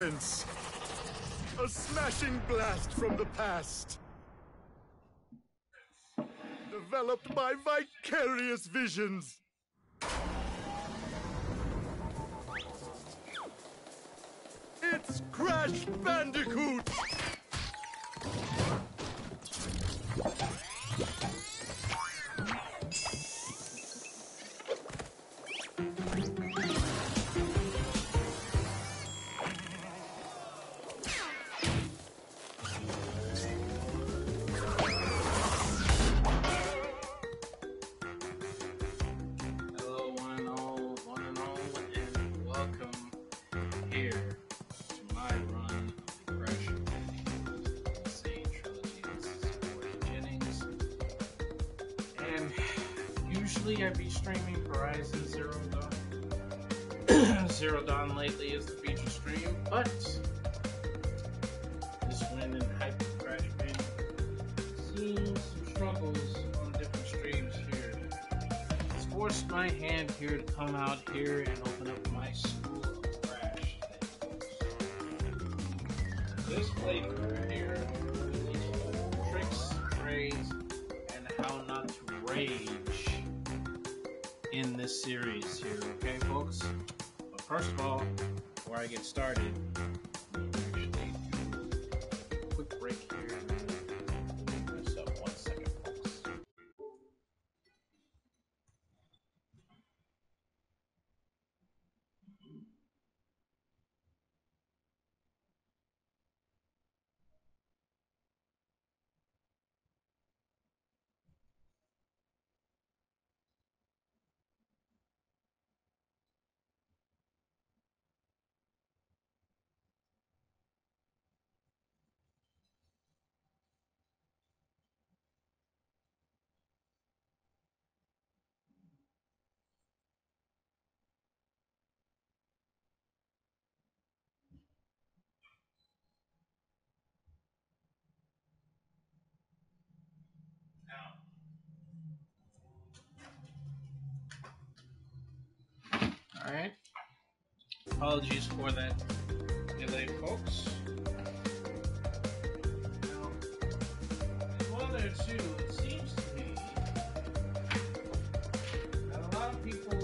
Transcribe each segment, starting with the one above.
A smashing blast from the past. Developed by vicarious visions. It's Crash Bandicoot! Usually I'd be streaming Horizon Zero Dawn lately is the feature stream, but this wind and Hyper Crash been seeing some struggles on different streams here. It's forced my hand here to come out here and open up my School of Crash thing. This playthrough here teaches tricks, trades, and how not to rage in this series here, okay folks? But first of all, before I get started, actually do a quick break here. So 1 second, folks. Alright. Apologies for that delay, folks. Now, while there too, it seems to me that a lot of people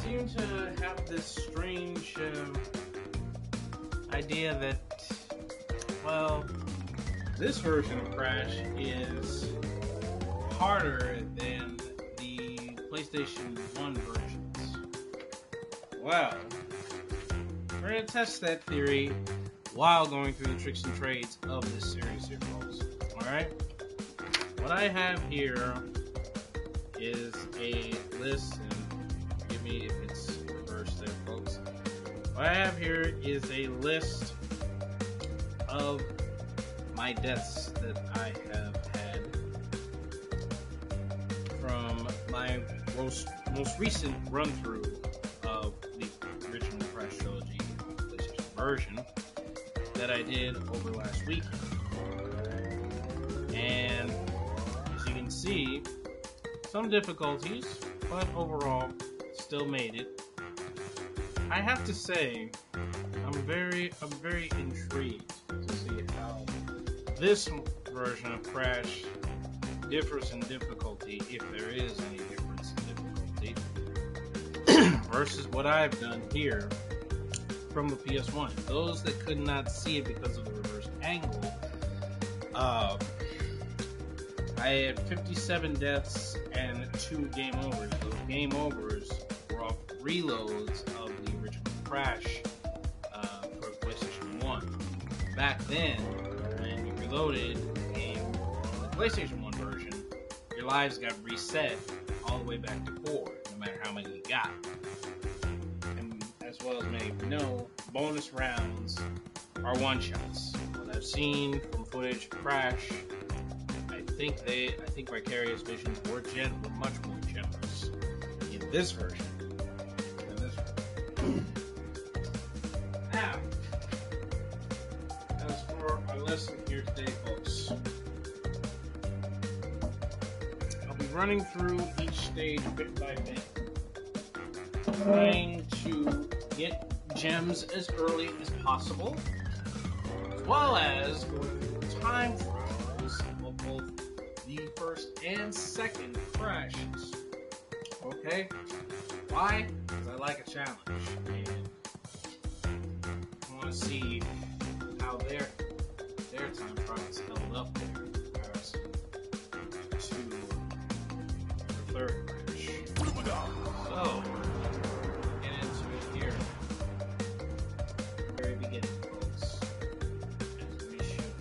seem to have this strange idea that, well, this version of Crash is harder than the PlayStation 1 versions. Well, we're going to test that theory while going through the tricks and trades of this series here, folks. Alright? What I have here is a list, and forgive me if it's reversed there, folks. What I have here is a list of my deaths that I have had from my most recent run-through of the original Crash Trilogy PlayStation version that I did over last week. And as you can see, some difficulties, but overall still made it. I have to say, I'm very intrigued to see how this version of Crash differs in difficulty, if there is any difference in difficulty, versus what I've done here from the PS1. Those that could not see it because of the reverse angle, I had 57 deaths and 2 game overs. Those game overs were off reloads of the original Crash for PlayStation 1. Back then, when you reloaded in the PlayStation 1 version, your lives got reset all the way back to 4, no matter how many you got. And as well as many of you know, bonus rounds are one-shots. What I've seen from footage of Crash, I think Vicarious Visions were much more generous in this version than this one. Now, as for our lesson here today, folks, I'll be running through each stage bit by bit, trying to get gems as early as possible, as well as going through time trials of both the first and second crashes. Okay? Why? Because I like a challenge, and I want to see how their time trials held up there in comparison to the third crash. So, get into it here. Very beginning, folks. As we should.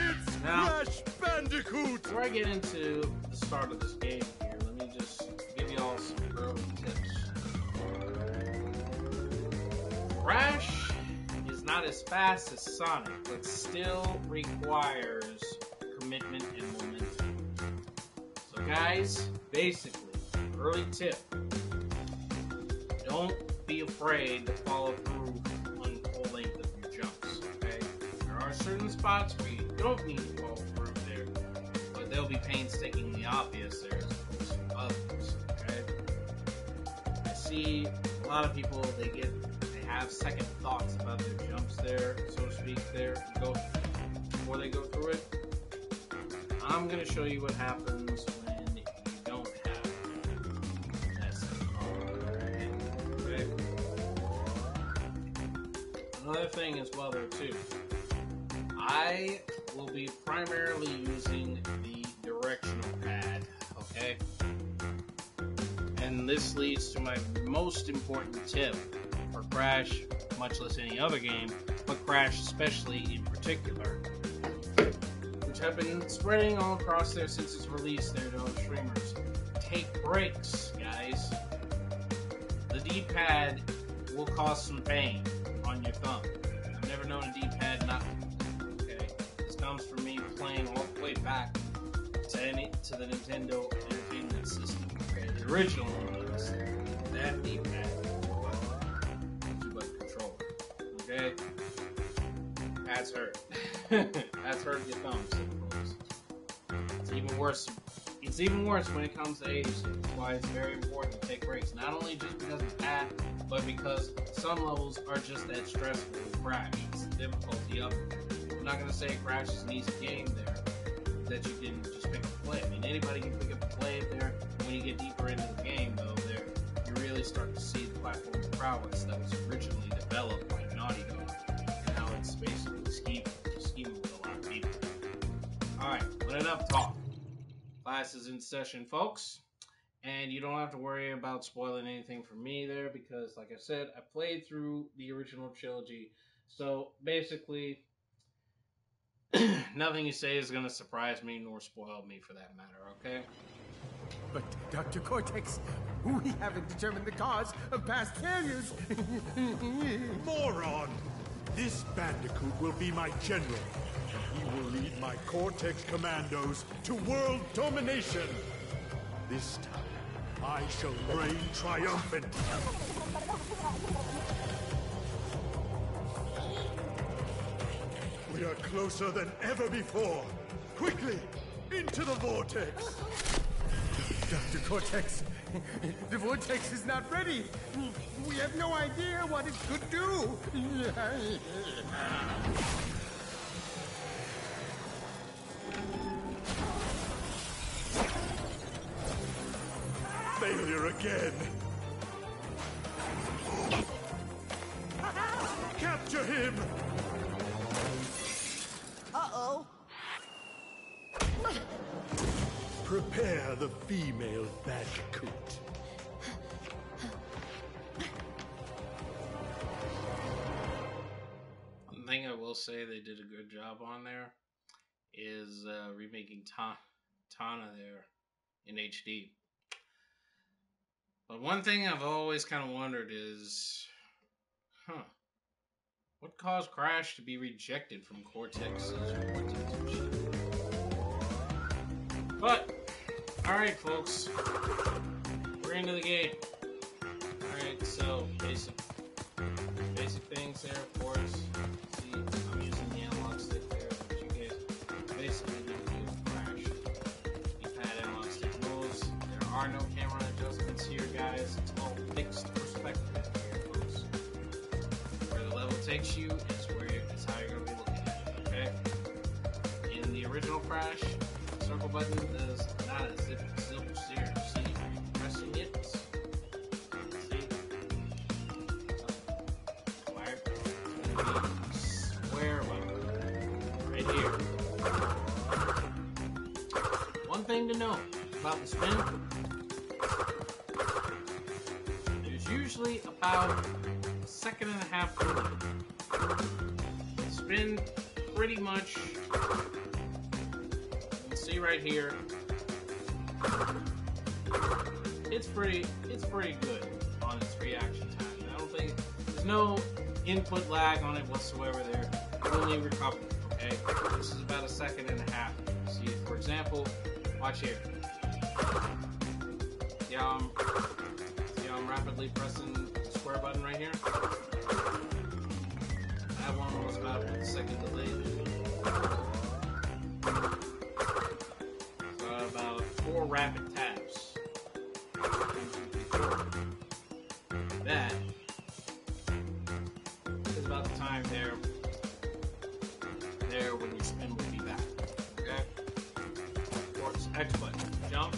It's Now, Crash Bandicoot! before I get into the start of this game here, let me just give you all some early tips. Crash is not as fast as Sonic, but still requires commitment and momentum. So guys, basically, early tip, don't be afraid to follow through on the full length of your jumps, okay? There are certain spots where you don't need to follow through there, but they'll be painstakingly obvious there as opposed to others, okay? I see a lot of people, they have second thoughts about their jumps there, so to speak, before they go through it. I'm going to show you what happens when you don't have that second thought. Okay? Another thing as well there too. I will be primarily using the directional pad, okay? And this leads to my most important tip for Crash, much less any other game, but Crash especially in particular, which have been spreading all across there since its release there to other streamers. Take breaks, guys. The D-pad will cause some pain on your thumb. I've never known a D-pad not. Okay, this comes from me playing all the way back to the Nintendo Entertainment System. Okay, the original one was that D-pad, two-button controller. Okay, that's hurt. That's hurt your thumbs, folks. It's even worse. It's even worse when it comes to age. That's why it's very important to take breaks. Not only just because of that, but because some levels are just that stressful with Crash. It's the difficulty of it. I'm not going to say Crash is an easy game there that you can just pick up and play. I mean, anybody can pick up and play it there. When you get deeper into the game, though, there you really start to see the platform prowess that was originally developed by Naughty Dog and how it's basically scheming with a lot of people. Alright, but enough talk. Class is in session, folks. And you don't have to worry about spoiling anything for me there because, like I said, I played through the original trilogy. So, basically, nothing you say is going to surprise me nor spoil me for that matter, okay? But, Dr. Cortex, we haven't determined the cause of past failures. Moron! This Bandicoot will be my general. He will lead my Cortex commandos to world domination. This time, I shall reign triumphant. We are closer than ever before. Quickly, into the vortex. Dr. Cortex, the vortex is not ready. We have no idea what it could do. Failure again. Capture him! Uh-oh. Prepare the female Bandicoot. One thing I will say they did a good job on there is remaking Tana there in HD. But one thing I've always kind of wondered is, what caused Crash to be rejected from Cortex's Vortex machine? But, alright folks, we're into the game. Alright, so, basic things there, of course. See, I'm using the analog stick there, but you guys basically need to use Crash. D-pad analog stick moves. There are no camera adjustments here, guys. because it's all fixed perspective here, folks. Where the level takes you is how you're going to be looking at it, okay? In the original Crash, the circle button does not a simple steer. See, pressing it. See? Square button. Right here. One thing to know about the spin, there's usually about a second and a half delay. Spin pretty much, you can see right here, it's pretty good on its reaction time. I don't think, there's no input lag on it whatsoever there, only recovery, okay? This is about a second and a half. See, for example, watch here. See how I'm rapidly pressing the square button right here? That one was about a second delay. So about 4 rapid taps. That is about the time there when your spin will be back. Okay? Of course, X button. Jump.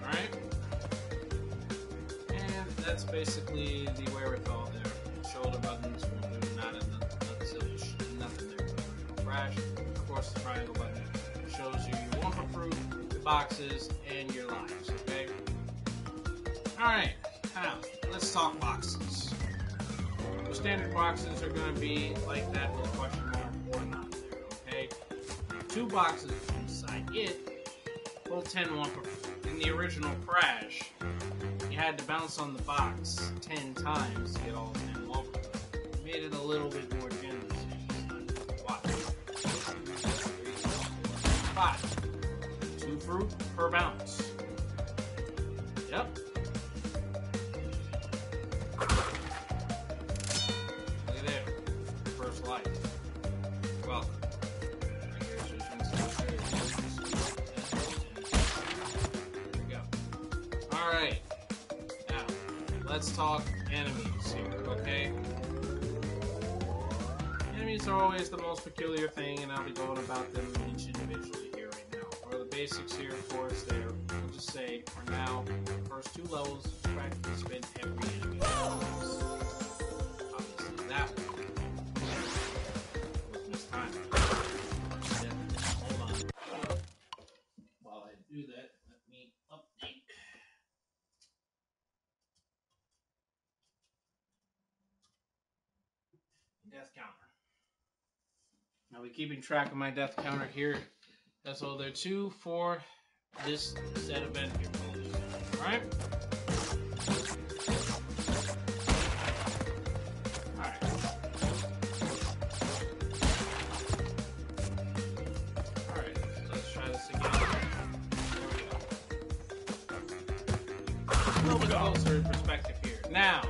Alright? And that's basically the wherewithal there. Shoulder buttons will do nothing there. Crash. Of course, the triangle button shows you your Wumpa Fruit, the boxes, and your lives, okay? Alright, now, let's talk boxes. The standard boxes are going to be like that with a question mark or not there, okay? 2 boxes inside it hold 10 Wumpa Fruit. In the original Crash, you had to bounce on the box 10 times to get all 10 Wumpa. Made it a little bit more generous. Watch. 5. 2 fruit per bounce. Yep. Look at there. First life. Welcome. There we go. Alright. Now, let's talk enemies here, okay? Enemies are always the most peculiar thing, and I'll be going about them each individually here right now. For the basics here, of course, we'll just say, for now, the first 2 levels, practically spin every enemy. Obviously, that one was mistiming. Hold on. While I do that, let me update. Death counter. I'll be keeping track of my death counter here. So there are 2 for this set event here, folks. Alright? Alright. Alright, so let's try this again. There we go. A little bit closer in perspective here. Now,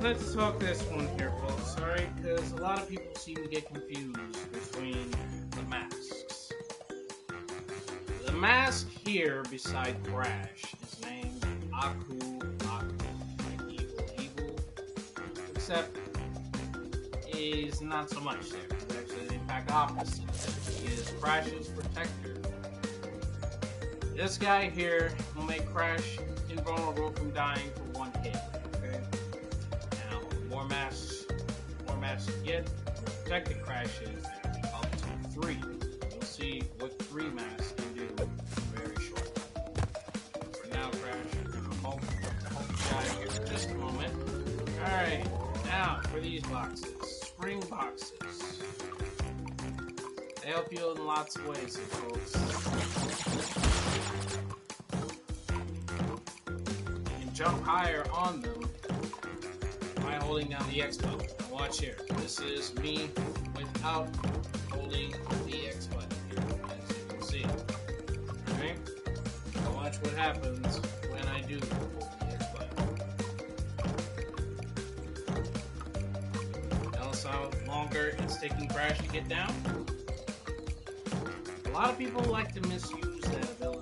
let's talk this one here, folks, alright? Because a lot of people seem to get confused between the masks. The mask here, beside Crash, is named Aku, like evil, except is not so much there. It's actually the impact opposite. He is Crash's protector. This guy here will make Crash invulnerable from dying for 1 hit. More masks you get, the protected crashes up to 3. You'll see what 3 masks can do very shortly. For now, Crash, we're going to hold the guy here for just a moment. Alright, now for these boxes. Spring boxes. They help you in lots of ways here, folks. You can jump higher on them by holding down the X button. Now watch here. This is me without holding the X button here, as you can see. Alright? Now watch what happens when I do hold the X button. Notice how longer it's taking Crash to get down? A lot of people like to misuse that ability